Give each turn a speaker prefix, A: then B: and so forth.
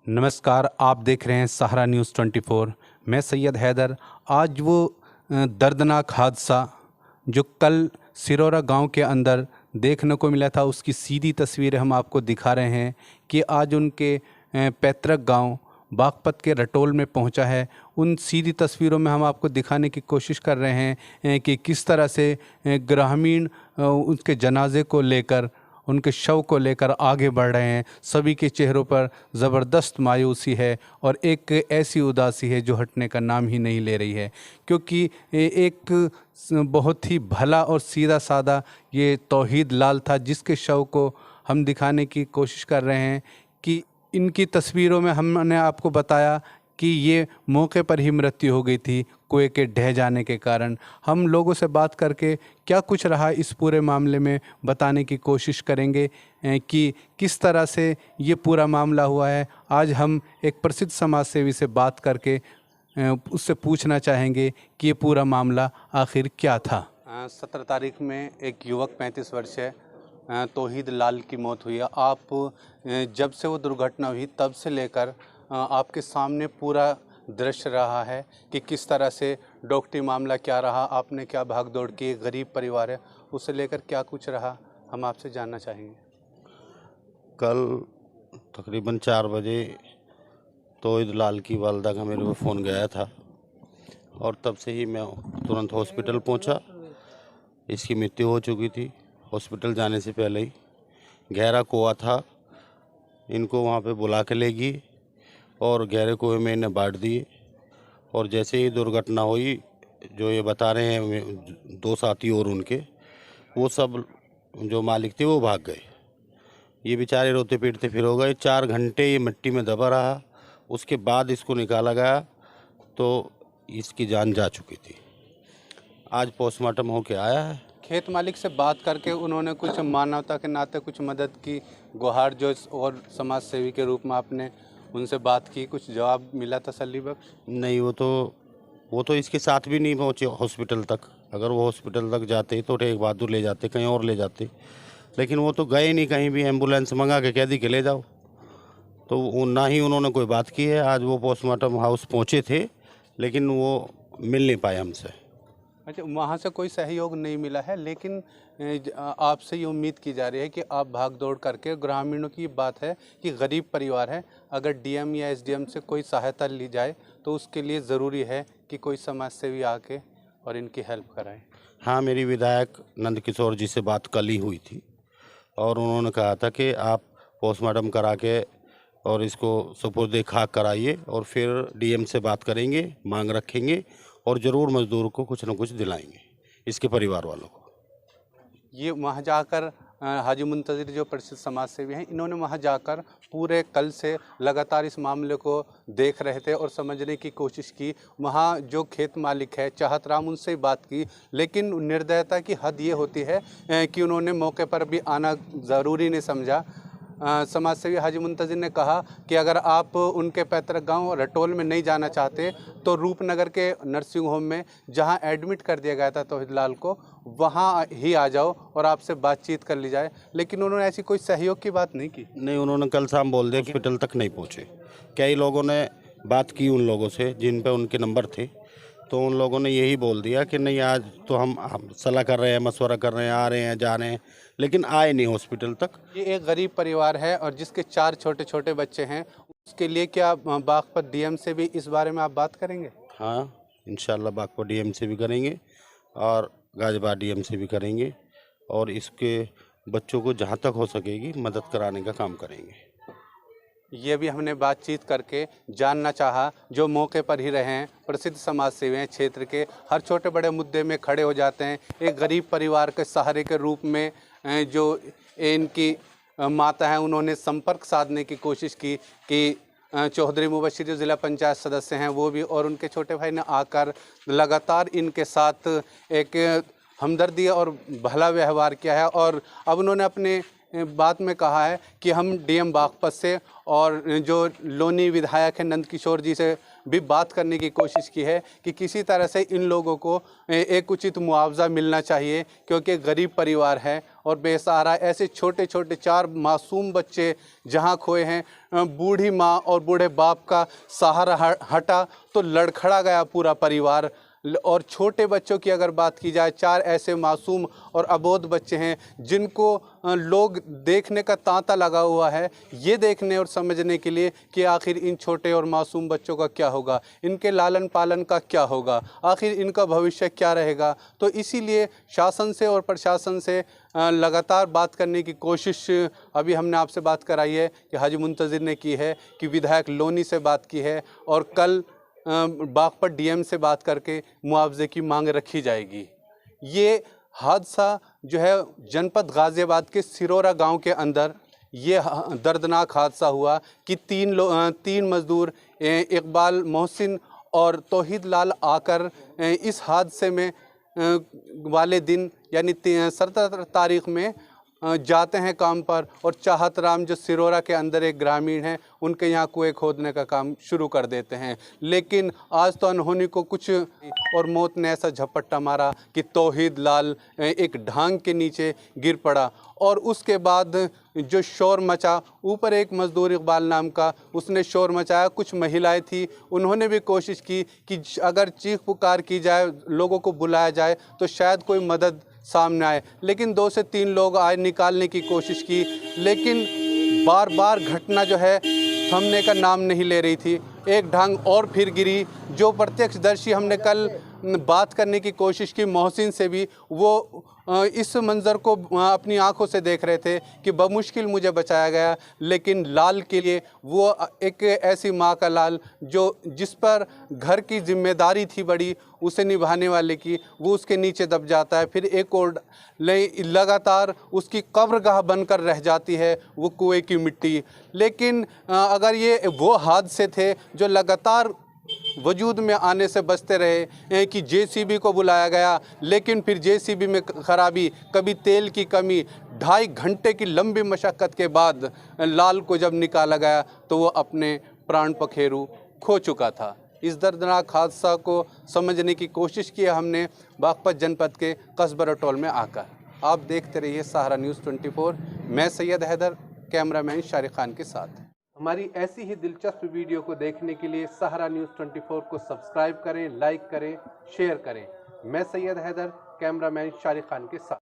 A: नमस्कार, आप देख रहे हैं सहारा न्यूज़ 24। मैं सैयद हैदर। आज वो दर्दनाक हादसा जो कल सिरोरा गांव के अंदर देखने को मिला था, उसकी सीधी तस्वीरें हम आपको दिखा रहे हैं कि आज उनके पैतृक गांव बागपत के रटोल में पहुंचा है। उन सीधी तस्वीरों में हम आपको दिखाने की कोशिश कर रहे हैं कि किस तरह से ग्रामीण उसके जनाजे को लेकर, उनके शव को लेकर आगे बढ़ रहे हैं। सभी के चेहरों पर ज़बरदस्त मायूसी है और एक ऐसी उदासी है जो हटने का नाम ही नहीं ले रही है, क्योंकि एक बहुत ही भला और सीधा साधा ये तौहीद लाल था, जिसके शव को हम दिखाने की कोशिश कर रहे हैं। कि इनकी तस्वीरों में हमने आपको बताया कि ये मौके पर ही मृत्यु हो गई थी कुएं के ढह जाने के कारण। हम लोगों से बात करके क्या कुछ रहा इस पूरे मामले में बताने की कोशिश करेंगे कि किस तरह से ये पूरा मामला हुआ है। आज हम एक प्रसिद्ध समाज सेवी से बात करके उससे पूछना चाहेंगे कि ये पूरा मामला आखिर क्या था। 17 तारीख में एक युवक 35 वर्ष है तौहीद लाल की मौत हुई है। आप जब से वो दुर्घटना हुई तब से लेकर आपके सामने पूरा दृश्य रहा है कि किस तरह से डॉक्टरी मामला क्या रहा, आपने क्या भागदौड़ की, एक गरीब परिवार है, उसे लेकर क्या कुछ रहा, हम आपसे जानना चाहेंगे।
B: कल तकरीबन 4 बजे तौहीद लाल की वालदा का मेरे को फ़ोन गया था और तब से ही मैं तुरंत हॉस्पिटल पहुंचा। इसकी मृत्यु हो चुकी थी। हॉस्पिटल जाने से पहले ही गहरा कुआं था, इनको वहां पे बुला के ले गई और गहरे कुएं में इन्हें बांट दिए। और जैसे ही दुर्घटना हुई, जो ये बता रहे हैं 2 साथी और उनके, वो सब जो मालिक थे वो भाग गए। ये बेचारे रोते पीटते फिर हो गए। 4 घंटे ये मिट्टी में दबा रहा, उसके बाद इसको निकाला गया तो इसकी जान जा चुकी थी। आज पोस्टमार्टम होके आया है।
A: खेत मालिक से बात करके उन्होंने कुछ मानवता के नाते कुछ मदद की गुहार, जो और समाज सेवी के रूप में आपने उनसे बात की, कुछ जवाब मिला तसल्ली बख्श?
B: नहीं, वो तो इसके साथ भी नहीं पहुँचे हॉस्पिटल तक। अगर वो हॉस्पिटल तक जाते तो टेक बहादुर ले जाते, कहीं और ले जाते, लेकिन वो तो गए नहीं कहीं भी। एम्बुलेंस मंगा के कह दी कि ले जाओ, तो वो ना ही उन्होंने कोई बात की है। आज वो पोस्टमार्टम हाउस पहुँचे थे, लेकिन वो मिल नहीं पाए हमसे।
A: अच्छा, वहाँ से कोई सहयोग नहीं मिला है, लेकिन आपसे ये उम्मीद की जा रही है कि आप भाग दौड़ करके, ग्रामीणों की बात है कि गरीब परिवार है, अगर डीएम या एसडीएम से कोई सहायता ली जाए तो उसके लिए ज़रूरी है कि कोई समाज सेवी आके और इनकी हेल्प कराए।
B: हाँ, मेरी विधायक नंद किशोर जी से बात कल ही हुई थी और उन्होंने कहा था कि आप पोस्टमार्टम करा के और इसको सुपुर्द खाक कराइए और फिर डीएम से बात करेंगे, मांग रखेंगे और ज़रूर मज़दूर को कुछ न कुछ दिलाएंगे, इसके परिवार वालों को।
A: ये वहाँ जाकर हाजी मुंतज़िर जो प्रसिद्ध समाज सेवी हैं, इन्होंने वहाँ जाकर पूरे कल से लगातार इस मामले को देख रहे थे और समझने की कोशिश की। वहाँ जो खेत मालिक है चाहत राम, उनसे बात की, लेकिन निर्दयता की हद ये होती है कि उन्होंने मौके पर भी आना ज़रूरी नहीं समझा। समाज सेवी हाजी मुंतज़िर ने कहा कि अगर आप उनके पैतृक गांव रटोल में नहीं जाना चाहते तो रूपनगर के नर्सिंग होम में जहां एडमिट कर दिया गया था तौहीद लाल को, वहां ही आ जाओ और आपसे बातचीत कर ली जाए, लेकिन उन्होंने ऐसी कोई सहयोग की बात नहीं की।
B: नहीं, उन्होंने कल शाम बोल दिया कि हॉस्पिटल तक नहीं पहुँचे। कई लोगों ने बात की उन लोगों से जिन पे उनके नंबर थे, तो उन लोगों ने यही बोल दिया कि नहीं, आज तो हम सलाह कर रहे हैं, मशवरा कर रहे हैं, आ रहे हैं, जा रहे हैं, लेकिन आए नहीं हॉस्पिटल तक।
A: ये एक गरीब परिवार है और जिसके 4 छोटे छोटे बच्चे हैं, उसके लिए क्या बागपत डीएम से भी इस बारे में आप बात करेंगे?
B: हाँ, इंशाल्लाह बागपत डीएम से भी करेंगे और गाजियाबाद डीएम से भी करेंगे और इसके बच्चों को जहाँ तक हो सकेगी मदद कराने का काम करेंगे।
A: ये भी हमने बातचीत करके जानना चाहा, जो मौके पर ही रहे हैं, प्रसिद्ध समाज सेवी हैं, क्षेत्र के हर छोटे बड़े मुद्दे में खड़े हो जाते हैं। एक गरीब परिवार के सहारे के रूप में जो इनकी माता है, उन्होंने संपर्क साधने की कोशिश की कि चौधरी मुबशिर जो ज़िला पंचायत सदस्य हैं वो भी, और उनके छोटे भाई ने आकर लगातार इनके साथ एक हमदर्दी और भला व्यवहार किया है। और अब उन्होंने अपने बात में कहा है कि हम डीएम बागपत से और जो लोनी विधायक हैं नंद किशोर जी से भी बात करने की कोशिश की है कि किसी तरह से इन लोगों को एक उचित मुआवजा मिलना चाहिए, क्योंकि गरीब परिवार है और बेसहारा ऐसे छोटे छोटे 4 मासूम बच्चे जहां खोए हैं। बूढ़ी माँ और बूढ़े बाप का सहारा हटा तो लड़खड़ा गया पूरा परिवार। और छोटे बच्चों की अगर बात की जाए, 4 ऐसे मासूम और अबोध बच्चे हैं जिनको लोग देखने का तांता लगा हुआ है, ये देखने और समझने के लिए कि आखिर इन छोटे और मासूम बच्चों का क्या होगा, इनके लालन पालन का क्या होगा, आखिर इनका भविष्य क्या रहेगा। तो इसीलिए शासन से और प्रशासन से लगातार बात करने की कोशिश अभी हमने आपसे बात कराई है कि हाजी मुंतज़िर ने की है, कि विधायक लोनी से बात की है और कल बागपत डीएम से बात करके मुआवजे की मांग रखी जाएगी। ये हादसा जो है जनपद गाज़ियाबाद के सिरोरा गांव के अंदर ये दर्दनाक हादसा हुआ कि 3 मज़दूर इकबाल मोहसिन और तौहीद लाल आकर इस हादसे में वाले दिन यानी 17 तारीख़ में जाते हैं काम पर, और चाहत राम जो सिरोरा के अंदर एक ग्रामीण है, उनके यहाँ कुएं खोदने का काम शुरू कर देते हैं। लेकिन आज तो अनहोनी को कुछ और मौत ने ऐसा झपट्टा मारा कि तौहीद लाल एक ढांग के नीचे गिर पड़ा और उसके बाद जो शोर मचा, ऊपर एक मज़दूर इकबाल नाम का, उसने शोर मचाया। कुछ महिलाएं थी, उन्होंने भी कोशिश की कि अगर चीख पुकार की जाए, लोगों को बुलाया जाए तो शायद कोई मदद सामने आए। लेकिन 2 से 3 लोग आए, निकालने की कोशिश की, लेकिन बार बार घटना जो है थमने का नाम नहीं ले रही थी। एक ढांग और फिर गिरी। जो प्रत्यक्षदर्शी हमने कल बात करने की कोशिश की मोहसिन से भी, वो इस मंज़र को अपनी आंखों से देख रहे थे कि बमुश्किल मुझे बचाया गया, लेकिन लाल के लिए वो एक ऐसी माँ का लाल जो जिस पर घर की जिम्मेदारी थी बड़ी, उसे निभाने वाले की, वो उसके नीचे दब जाता है। फिर एक और लगातार उसकी कब्रगाह बनकर रह जाती है वो कुएं की मिट्टी। लेकिन अगर ये वो हादसे थे जो लगातार वजूद में आने से बचते रहे कि जेसीबी को बुलाया गया, लेकिन फिर जेसीबी में खराबी, कभी तेल की कमी, 2.5 घंटे की लंबी मशक्क़त के बाद लाल को जब निकाला गया तो वो अपने प्राण पखेरु खो चुका था। इस दर्दनाक हादसा को समझने की कोशिश की हमने बागपत जनपद के कस्बा रटोल में आकर। आप देखते रहिए सहारा न्यूज़ 24। मैं सैयद हैदर, कैमरामैन शारिक खान के साथ। हमारी ऐसी ही दिलचस्प वीडियो को देखने के लिए सहारा न्यूज़ 24 को सब्सक्राइब करें, लाइक करें, शेयर करें। मैं सैयद हैदर, कैमरामैन शारिक खान के साथ।